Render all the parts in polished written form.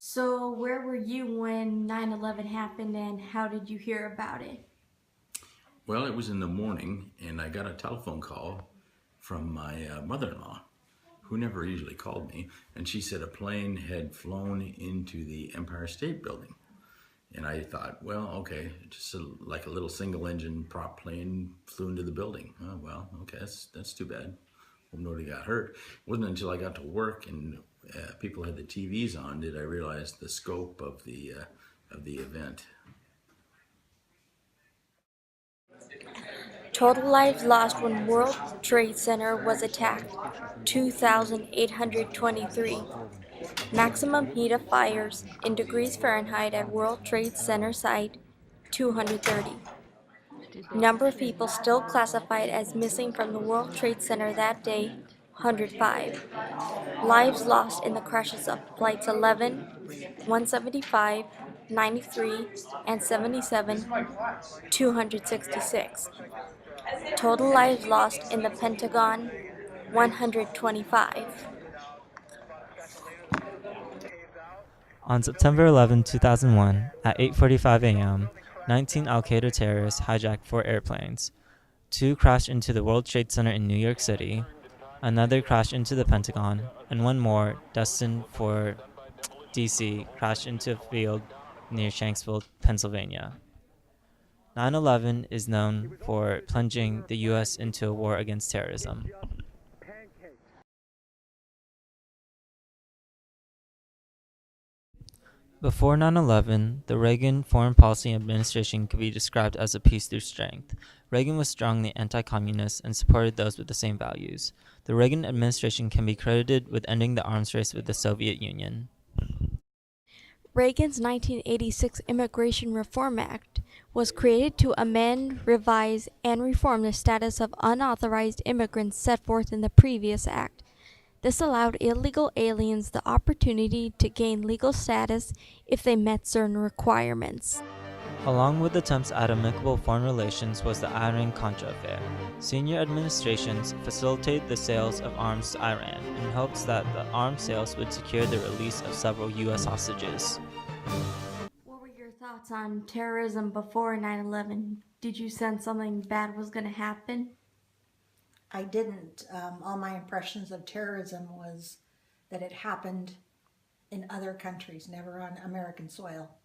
So, where were you when 9/11 happened and how did you hear about it? Well, it was in the morning, and I got a telephone call from my mother-in-law, who never usually called me, and she said a plane had flown into the Empire State Building. And I thought, well, okay, like a little single-engine prop plane flew into the building. Oh, well, okay, that's too bad. Well, nobody got hurt. It wasn't until I got to work and people had the TVs on did I realize the scope of the event. Total lives lost when World Trade Center was attacked 2,823. Maximum heat of fires in degrees Fahrenheit at World Trade Center site 230. Number of people still classified as missing from the World Trade Center that day 105. Lives lost in the crashes of flights 11, 175, 93, and 77 266. Total lives lost in the Pentagon 125. On September 11, 2001, at 8:45 a.m., 19 Al-Qaeda terrorists hijacked 4 airplanes. 2 crashed into the World Trade Center in New York City, another crashed into the Pentagon, and one more, destined for D.C., crashed into a field near Shanksville, Pennsylvania. 9/11 is known for plunging the U.S. into a war against terrorism. Before 9/11, the Reagan foreign policy administration could be described as a peace through strength. Reagan was strongly anti-communist and supported those with the same values. The Reagan administration can be credited with ending the arms race with the Soviet Union. Reagan's 1986 Immigration Reform Act was created to amend, revise, and reform the status of unauthorized immigrants set forth in the previous act. This allowed illegal aliens the opportunity to gain legal status if they met certain requirements. Along with attempts at amicable foreign relations was the Iran-Contra affair. Senior administrations facilitated the sales of arms to Iran in hopes that the arms sales would secure the release of several U.S. hostages. What were your thoughts on terrorism before 9/11? Did you sense something bad was going to happen? I didn't. All my impressions of terrorism was that it happened in other countries, never on American soil.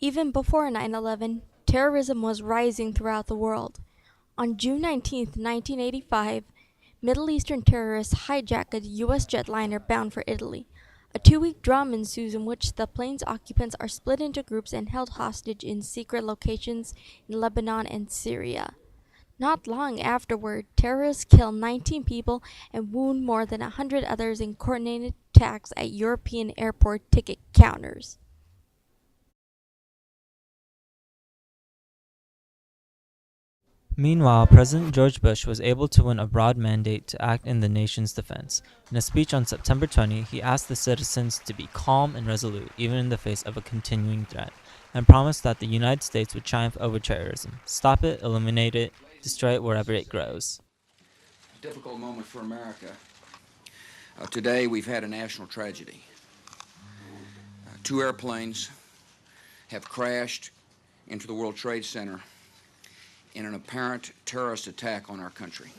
Even before 9/11, terrorism was rising throughout the world. On June 19, 1985, Middle Eastern terrorists hijacked a U.S. jetliner bound for Italy. A 2-week drama ensues in which the plane's occupants are split into groups and held hostage in secret locations in Lebanon and Syria. Not long afterward, terrorists kill 19 people and wound more than 100 others in coordinated attacks at European airport ticket counters. Meanwhile, President George Bush was able to win a broad mandate to act in the nation's defense. In a speech on September 20, he asked the citizens to be calm and resolute even in the face of a continuing threat, and promised that the United States would triumph over terrorism, stop it, eliminate it, destroy it wherever it grows. Difficult moment for America. Today we've had a national tragedy. 2 airplanes have crashed into the World Trade Center in an apparent terrorist attack on our country.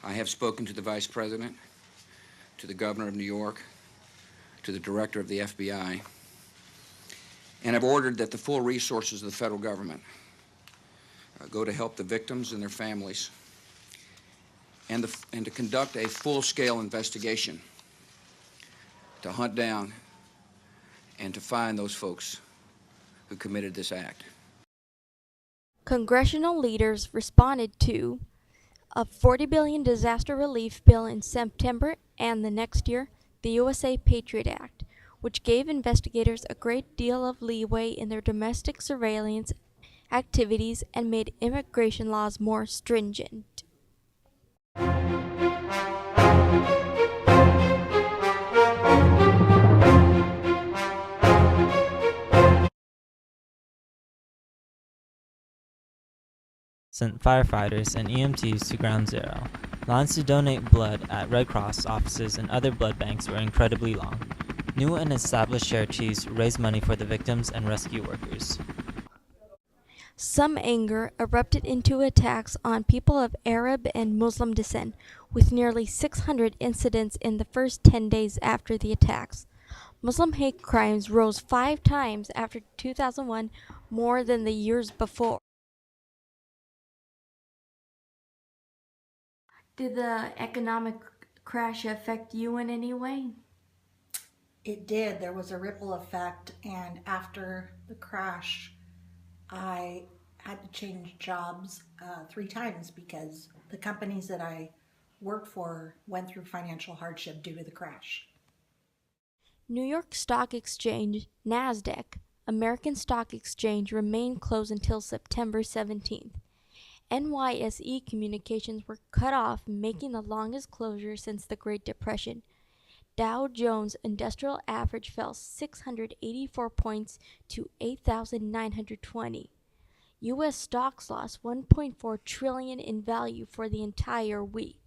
I have spoken to the Vice President, to the Governor of New York, to the Director of the FBI, and have ordered that the full resources of the federal government go to help the victims and their families, and to conduct a full-scale investigation to hunt down and to find those folks who committed this act. Congressional leaders responded to a $40 billion disaster relief bill in September and the next year, the USA Patriot Act, which gave investigators a great deal of leeway in their domestic surveillance activities and made immigration laws more stringent. Sent firefighters and EMTs to Ground Zero. Lines to donate blood at Red Cross offices and other blood banks were incredibly long. New and established charities raised money for the victims and rescue workers. Some anger erupted into attacks on people of Arab and Muslim descent, with nearly 600 incidents in the first 10 days after the attacks. Muslim hate crimes rose 5 times after 2001, more than the years before. Did the economic crash affect you in any way? It did. There was a ripple effect, and after the crash, I had to change jobs 3 times because the companies that I worked for went through financial hardship due to the crash. New York Stock Exchange, NASDAQ, American Stock Exchange remained closed until September 17th. NYSE communications were cut off, making the longest closure since the Great Depression. Dow Jones Industrial Average fell 684 points to 8,920. U.S. stocks lost $1.4 trillion in value for the entire week.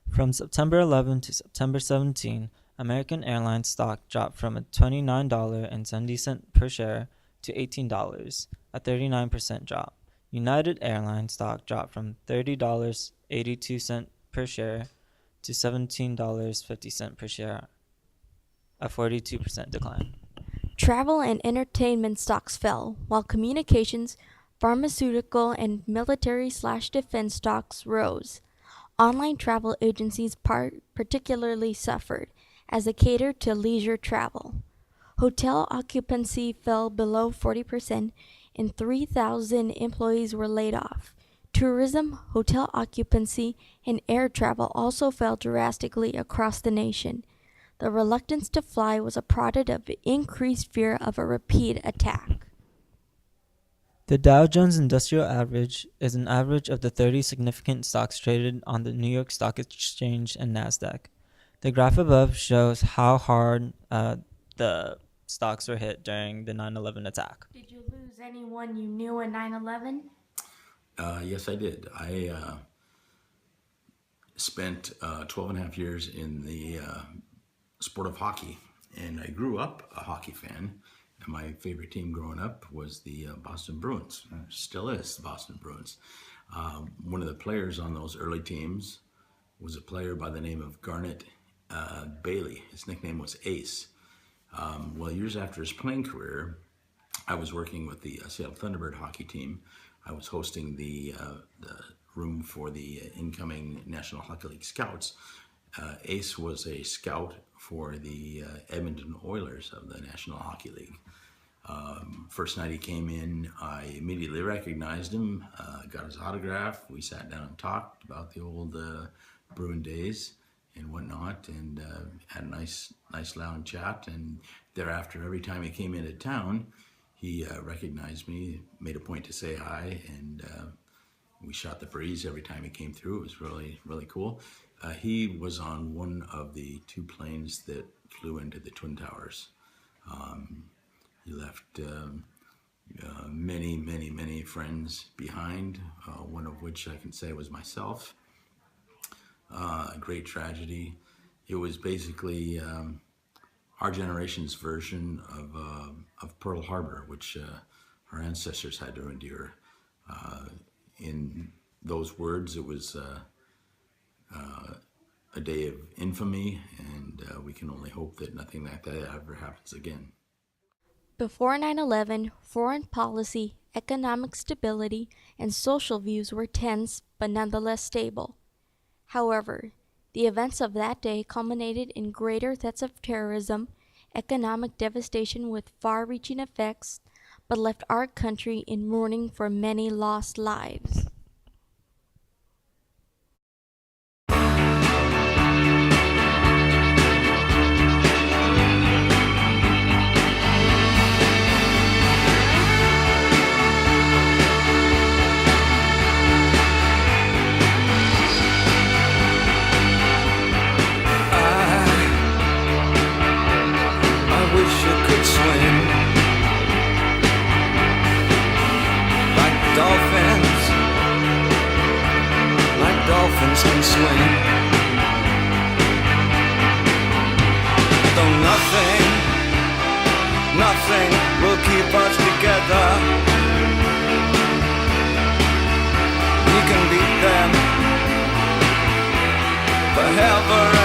From September 11 to September 17, American Airlines stock dropped from $29.70 per share to $18, a 39% drop. United Airlines stock dropped from $30.82 per share to $17.50 per share, a 42% decline. Travel and entertainment stocks fell, while communications, pharmaceutical, and military/defense stocks rose. Online travel agencies particularly suffered, as they catered to leisure travel. Hotel occupancy fell below 40%, and 3,000 employees were laid off. Tourism, hotel occupancy, and air travel also fell drastically across the nation. The reluctance to fly was a product of increased fear of a repeat attack. The Dow Jones Industrial Average is an average of the 30 significant stocks traded on the New York Stock Exchange and NASDAQ. The graph above shows how hard the stocks were hit during the 9/11 attack. Did you lose anyone you knew in 9/11? Yes, I did. I spent 12 and a half years in the sport of hockey, and I grew up a hockey fan. And my favorite team growing up was the Boston Bruins. Still is the Boston Bruins. One of the players on those early teams was a player by the name of Garnet Bailey. His nickname was Ace. Well, years after his playing career, I was working with the Seattle Thunderbird hockey team. I was hosting the room for the incoming National Hockey League scouts. Ace was a scout for the Edmonton Oilers of the National Hockey League. First night he came in, I immediately recognized him, got his autograph. We sat down and talked about the old Bruin days and whatnot, and had a nice lounge chat. And thereafter, every time he came into town, he recognized me, made a point to say hi, and we shot the breeze every time he came through. It was really, really cool. He was on one of the 2 planes that flew into the Twin Towers. He left many friends behind, one of which I can say was myself. A great tragedy. It was basically our generation's version of Pearl Harbor, which our ancestors had to endure. In those words, it was a day of infamy, and we can only hope that nothing like that ever happens again. Before 9/11, foreign policy, economic stability, and social views were tense but nonetheless stable. However, the events of that day culminated in greater threats of terrorism, economic devastation with far-reaching effects, but left our country in mourning for many lost lives. I wish I could swim like dolphins dolphins can swim. Though nothing will keep us together. We can beat them forever